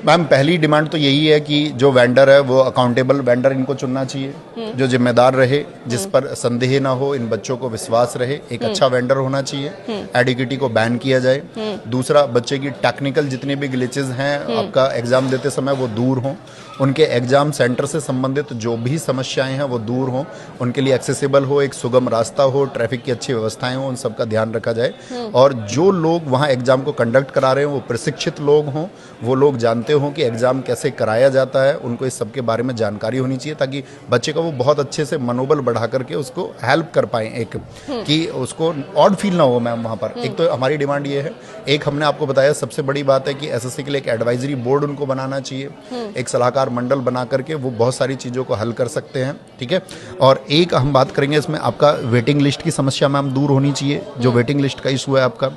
Ma'am पहली demand तो यही है कि जो वेंडर है वो अकाउंटेबल वेंडर इनको चुनना चाहिए, जो जिम्मेदार रहे, जिस पर संदेह ना हो, इन बच्चों को विश्वास रहे। एक अच्छा वेंडर होना चाहिए। एडिक्विटी को बैन किया जाए। दूसरा, बच्चे की टेक्निकल जितने भी ग्लिचेस हैं आपका एग्जाम देते समय वो दूर हों। उनके एग्जाम सेंटर से संबंधित जो भी समस्याएं हैं वो दूर हों, उनके लिए एक्सेसिबल हो, एक सुगम रास्ता हो, ट्रैफिक की अच्छी व्यवस्थाएं हो, उन सब का ध्यान रखा जाए। और जो लोग वहाँ एग्जाम को कंडक्ट करा रहे हैं वो प्रशिक्षित लोग हों, वो लोग जानते हों कि एग्जाम कैसे कराया जाता है, उनको इस सब के बारे में जानकारी होनी चाहिए ताकि बच्चे का वो बहुत अच्छे से मनोबल बढ़ा करके उसको हेल्प कर पाए। एक कि उसको ऑड फील ना हो मैम वहाँ पर। एक तो हमारी डिमांड ये है। एक हमने आपको बताया सबसे बड़ी बात है कि एसएससी के लिए एक एडवाइजरी बोर्ड उनको बनाना चाहिए, एक सलाहकार मंडल बना करके वो बहुत सारी चीज़ों को हल कर सकते हैं। ठीक है। और एक हम बात करेंगे इसमें आपका वेटिंग लिस्ट की समस्या मैम दूर होनी चाहिए, जो वेटिंग लिस्ट का इशू है आपका।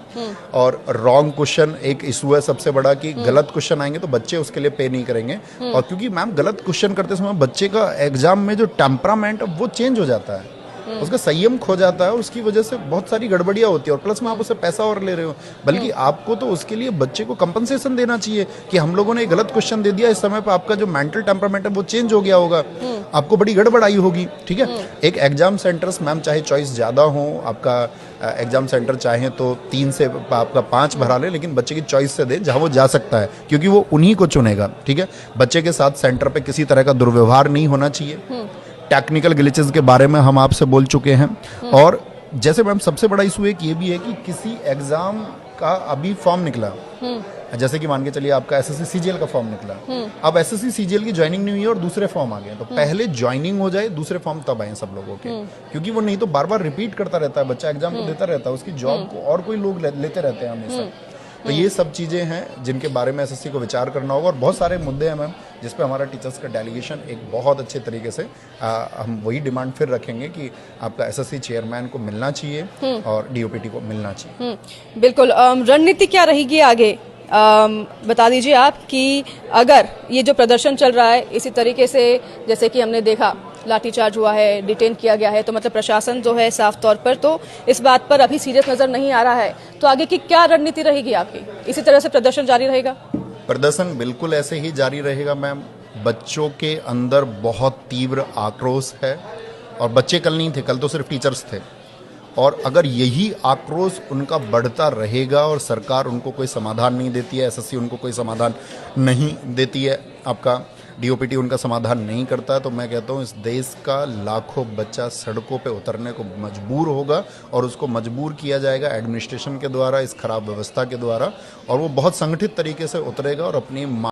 और रॉन्ग क्वेश्चन एक इशू है सबसे बड़ा कि गलत क्वेश्चन आएंगे तो बच्चे उसके लिए पे नहीं करेंगे। और क्योंकि मैम गलत क्वेश्चन करते समय बच्चे का एग्जाम में जो टेम्परामेंट है वो चेंज हो जाता है, उसका संयम खो जाता है और उसकी वजह से बहुत सारी गड़बड़ियां होती है। और प्लस में आप उससे पैसा और ले रहे हो, बल्कि आपको तो उसके लिए बच्चे को कंपनसेशन देना चाहिए कि हम लोगों ने गलत क्वेश्चन दे दिया, इस समय पर आपका जो मेंटल टेम्परामेंट है वो चेंज हो गया होगा, आपको बड़ी गड़बड़ आई होगी। ठीक है। एक एग्जाम सेंटर्स मैम चाहे चॉइस ज़्यादा हो, आपका एग्जाम सेंटर चाहे तो 3 से आपका 5 भरा ले, लेकिन बच्चे की चॉइस से दे जहाँ वो जा सकता है, क्योंकि वो उन्हीं को चुनेगा। ठीक है। बच्चे के साथ सेंटर पे किसी तरह का दुर्व्यवहार नहीं होना चाहिए। टेक्निकल ग्लिचेस के बारे में हम आपसे बोल चुके हैं। और जैसे मैम सबसे बड़ा इशू एक ये भी है कि किसी एग्जाम का अभी फॉर्म निकला, जैसे कि मान के चलिए आपका एसएससी सीजीएल का फॉर्म निकला, अब एसएससी सीजीएल की ज्वाइनिंग नहीं हुई और दूसरे फॉर्म आ गए, तो पहले ज्वाइनिंग हो जाए, दूसरे फॉर्म तब आए सब लोगों के, क्योंकि वो नहीं तो बार बार रिपीट करता रहता है, बच्चा एग्जाम को देता रहता है, उसकी जॉब को और कोई लोग लेते रहते हैं हमेशा। तो ये सब चीज़ें हैं जिनके बारे में एसएससी को विचार करना होगा। और बहुत सारे मुद्दे हैं मैम जिस पे हमारा टीचर्स का डेलीगेशन एक बहुत अच्छे तरीके से हम वही डिमांड फिर रखेंगे कि आपका एसएससी चेयरमैन को मिलना चाहिए और डीओपीटी को मिलना चाहिए। बिल्कुल। रणनीति क्या रहेगी आगे, बता दीजिए आप कि अगर ये जो प्रदर्शन चल रहा है इसी तरीके से, जैसे कि हमने देखा लाठीचार्ज हुआ है, डिटेन किया गया है, तो मतलब प्रशासन जो है साफ तौर पर तो इस बात पर अभी सीरियस नजर नहीं आ रहा है, तो आगे की क्या रणनीति रहेगी आपकी? इसी तरह से प्रदर्शन जारी रहेगा? प्रदर्शन बिल्कुल ऐसे ही जारी रहेगा मैम। बच्चों के अंदर बहुत तीव्र आक्रोश है और बच्चे कल नहीं थे, कल तो सिर्फ टीचर्स थे। और अगर यही आक्रोश उनका बढ़ता रहेगा और सरकार उनको कोई समाधान नहीं देती है, एसएससी उनको कोई समाधान नहीं देती है, आपका डीओपीटी उनका समाधान नहीं करता है, तो मैं कहता हूँ इस देश का लाखों बच्चा सड़कों पे उतरने को मजबूर होगा और उसको मजबूर किया जाएगा एडमिनिस्ट्रेशन के द्वारा, इस खराब व्यवस्था के द्वारा, और वो बहुत संगठित तरीके से उतरेगा और अपनी